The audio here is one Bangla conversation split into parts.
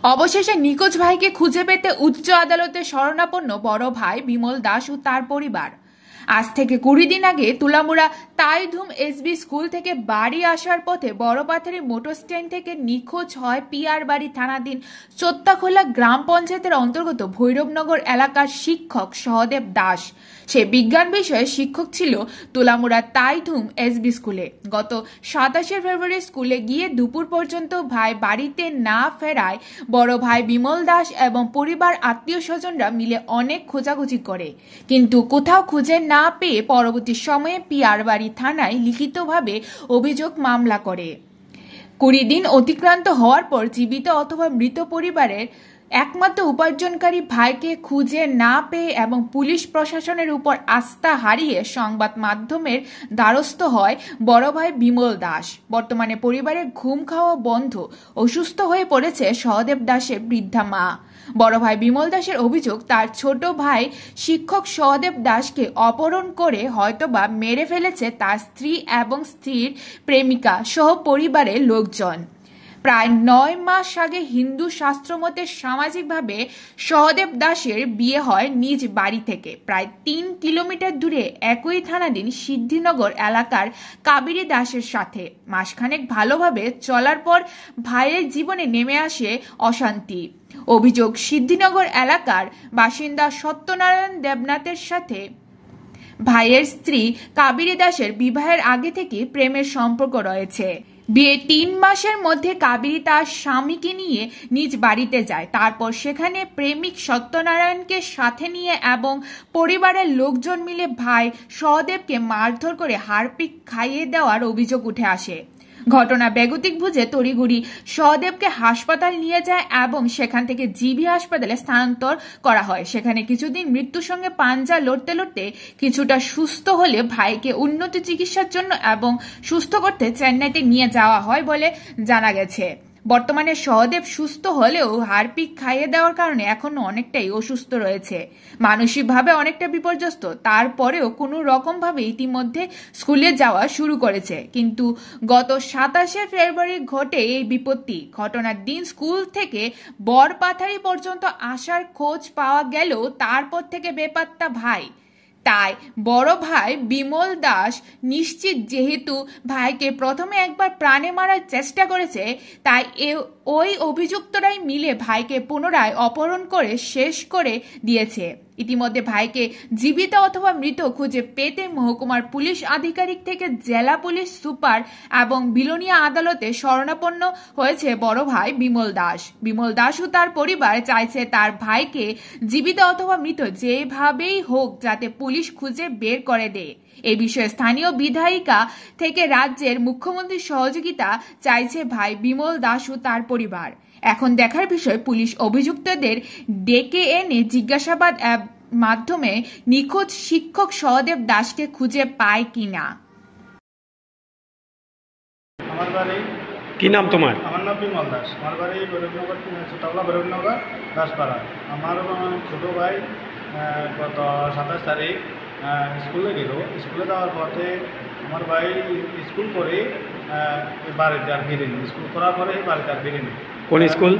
অবশেষে নিখোঁজ ভাইকে খুঁজে পেতে উচ্চ আদালতে শরণাপন্ন বড় ভাই বিমল দাস ও তার পরিবার। আজ থেকে 20 দিন আগে তুলামুড়া তাইধুম এসবি স্কুল থেকে বাড়ি আসার পথে বড়পাথারি মোটর স্ট্যান্ড থেকে নিখোঁজ হয় পিয়ার বাড়ি থানাধীন চোত্তাখোলা গ্রাম পঞ্চায়েতের অন্তর্গত ভৈরবনগর এলাকার শিক্ষক সহদেব দাস। সে বিজ্ঞান বিষয়ে শিক্ষক ছিল তুলামুড়া তাইধুম এসবি স্কুলে। গত 27শে ফেব্রুয়ারি স্কুলে গিয়ে দুপুর পর্যন্ত ভাই বাড়িতে না ফেরায় বড় ভাই বিমল দাস এবং পরিবার আত্মীয় স্বজনরা মিলে অনেক খোঁজাখুঁজি করে, কিন্তু কোথাও খুঁজে না পেয়ে পরবর্তী সময়ে পিয়ারবাড়ি থানায় লিখিতভাবে অভিযোগ মামলা করে। 20 দিন অতিক্রান্ত হওয়ার পর জীবিত অথবা মৃত পরিবারের একমাত্র উপার্জনকারী ভাইকে খুঁজে না পেয়ে এবং পুলিশ প্রশাসনের উপর আস্থা হারিয়ে সংবাদ মাধ্যমের দ্বারস্থ হয় বড় ভাই বিমল দাস। বর্তমানে পরিবারের ঘুম খাওয়া বন্ধ, অসুস্থ হয়ে পড়েছে সহদেব দাসের বৃদ্ধা মা। বড় ভাই বিমল দাসের অভিযোগ, তার ছোট ভাই শিক্ষক সহদেব দাসকে অপহরণ করে হয়তোবা মেরে ফেলেছে তার স্ত্রী এবং স্ত্রীর প্রেমিকা সহ পরিবারের লোকজন। প্রায় 9 মাস আগে হিন্দু শাস্ত্রমতে সামাজিকভাবে সহদেব দাসের বিয়ে হয় নিজ বাড়ি থেকে প্রায় 3 কিলোমিটার দূরে একই থানাধীন সিদ্ধিনগর এলাকার কাবেরী দাসের সাথে। মাসখানেক ভালোভাবে চলার পর ভাইয়ের জীবনে নেমে আসে অশান্তি। অভিযোগ, সিদ্ধিনগর এলাকার বাসিন্দা সত্যনারায়ণ দেবনাথের সাথে ভাইয়ের স্ত্রী কাবেরী দাসের বিবাহের আগে থেকে প্রেমের সম্পর্ক রয়েছে। বিয়ে 3 মাসের মধ্যে কাবেরী তার স্বামীকে নিয়ে নিজ বাড়িতে যায়। তারপর সেখানে প্রেমিক সত্যনারায়ণকে সাথে নিয়ে এবং পরিবারের লোকজন মিলে ভাই সহদেবকে মারধর করে হারপিক খাইয়ে দেওয়ার অভিযোগ উঠে আসে। ঘটনা বেগতিক বুঝে তড়িঘড়ি সহদেবকে হাসপাতাল নিয়ে যায় এবং সেখান থেকে জিবি হাসপাতালে স্থানান্তর করা হয়। সেখানে কিছুদিন মৃত্যুর সঙ্গে পাঞ্জা লড়তে লড়তে কিছুটা সুস্থ হলে ভাইকে উন্নত চিকিৎসার জন্য এবং সুস্থ করতে চেন্নাইতে নিয়ে যাওয়া হয় বলে জানা গেছে। বর্তমানে সহদেব সুস্থ হলেও হারপিক খাইয়ে দেওয়ার কারণে এখনো অনেকটাই অসুস্থ রয়েছে, মানসিকভাবে অনেকটা বিপর্যস্ত। তারপরেও কোনো রকম ভাবে ইতিমধ্যে স্কুলে যাওয়া শুরু করেছে, কিন্তু গত 27শে ফেব্রুয়ারি ঘটে এই বিপত্তি। ঘটনার দিন স্কুল থেকে বড়পাথারি পর্যন্ত আসার খোঁজ পাওয়া গেলেও তারপর থেকে বেপাত্তা ভাই। তাই বড় ভাই বিমল দাস নিশ্চিত, যেহেতু ভাইকে প্রথমে একবার প্রাণে মারার চেষ্টা করেছে, তাই ওই অভিযুক্তরাই মিলে ভাইকে পুনরায় অপহরণ করে শেষ করে দিয়েছে। ইতিমধ্যে ভাইকে জীবিত অথবা মৃত খুঁজে পেতে মহকুমার পুলিশ আধিকারিক থেকে জেলা পুলিশ সুপার এবং বিলোনিয়া আদালতে শরণাপন্ন হয়েছে বড় ভাই বিমল দাস। বিমল দাস ও তার পরিবার চাইছে তার ভাইকে জীবিত অথবা মৃত যেভাবেই হোক যাতে পুলিশ খুঁজে বের করে দেয়। এই বিষয়ে স্থানীয় বিধায়িকা থেকে রাজ্যের মুখ্যমন্ত্রীর সহযোগিতা চাইছে ভাই বিমল দাস ও তার পরিবার। এখন দেখার বিষয় পুলিশ অভিযুক্তদের ডেকে এনে জিজ্ঞাসাবাদ মাধ্যমে নিখোঁজ শিক্ষক সহদেব দাসকে খুঁজে পায় কিনা। আমার বাড়ি কি নাম তোমার? আমার নাম বিমল দাস। আমার বাড়ি ভৈরবনগর, ছোটবেলা ভৈরবনগর দাসপাড়া। আমার ছোটো ভাই গত 27 তারিখ স্কুলে গেল। স্কুলে যাওয়ার পথে আমার ভাই স্কুল করে বাড়িতে আর ফিরেনি। স্কুল করার পরে বাড়িতে আর ফিরেনি। কোন স্কুল?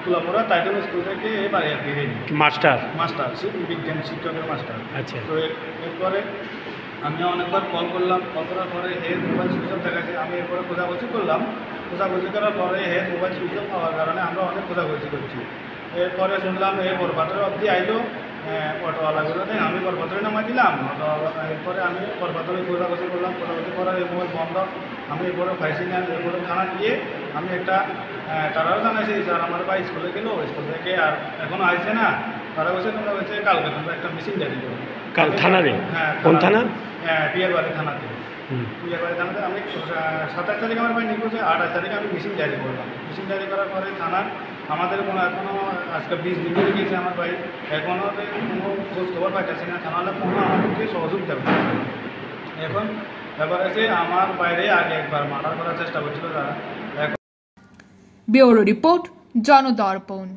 তুলামুড়া তাইটুম স্কুল থেকে বাড়ি আর ফিরেনি। মাস্টার বিজ্ঞান শিক্ষকের মাস্টার। আচ্ছা। তো এরপরে আমি অনেকবার কল করলাম। কল করার পরে হেড মোবাইল সুইচ অফ দেখাচ্ছে। আমি এরপরে খোঁজাখুঁজি করলাম। খোঁজাখুঁজি করার পরে হেড মোবাইল সুইচ অফ হওয়ার কারণে আমরা অনেক খোঁজাখুঁজি করছি। এরপরে শুনলাম বরপাত্রে অবধি আইলো অটোওয়ালাগুলো, আমি বরপাত্রে নামাই দিলাম। এরপরে আমি বরপাত্রে খোঁজাখুঁজি করলাম। খোঁজাখুঁজি করার এই মোবাইল বন্ধ। আমি এরপরে পাইছি না। এরপরে থানা গিয়ে আমি একটা তারাও জানাইছি, স্যার আমার ভাই স্কুলে গেল, স্কুল থেকে আর এখনও আসছে না। তারা বলছে তোমরা বলছে কালকে তোমরা একটা মিছিল জারি করো। কাল থানারে? হ্যাঁ। কোন থানা? পিয়ারবাড়ি থানাতে। পিয়ারবাড়ি থানাতে আমি 27 তারিখ আমার ভাই নিখোঁজ, 28 তারিখে আমি মিছিল জারি করলাম। মিছিল জারি করার পরে থানা আমাদের কোনো এখনও আজকে 20 দিন হয়ে গেছে। আমার ভাই এখনও কোনো খোঁজ খবর পাইতেছি না। থানালে কোনো আমাদেরকে সহযোগিতা করতেছে। এখন ব্যাপার আছে, আমার বাইরে আগে একবার মার্ডার করার চেষ্টা করছিল তারা। Bureau report, জনদর্পণ।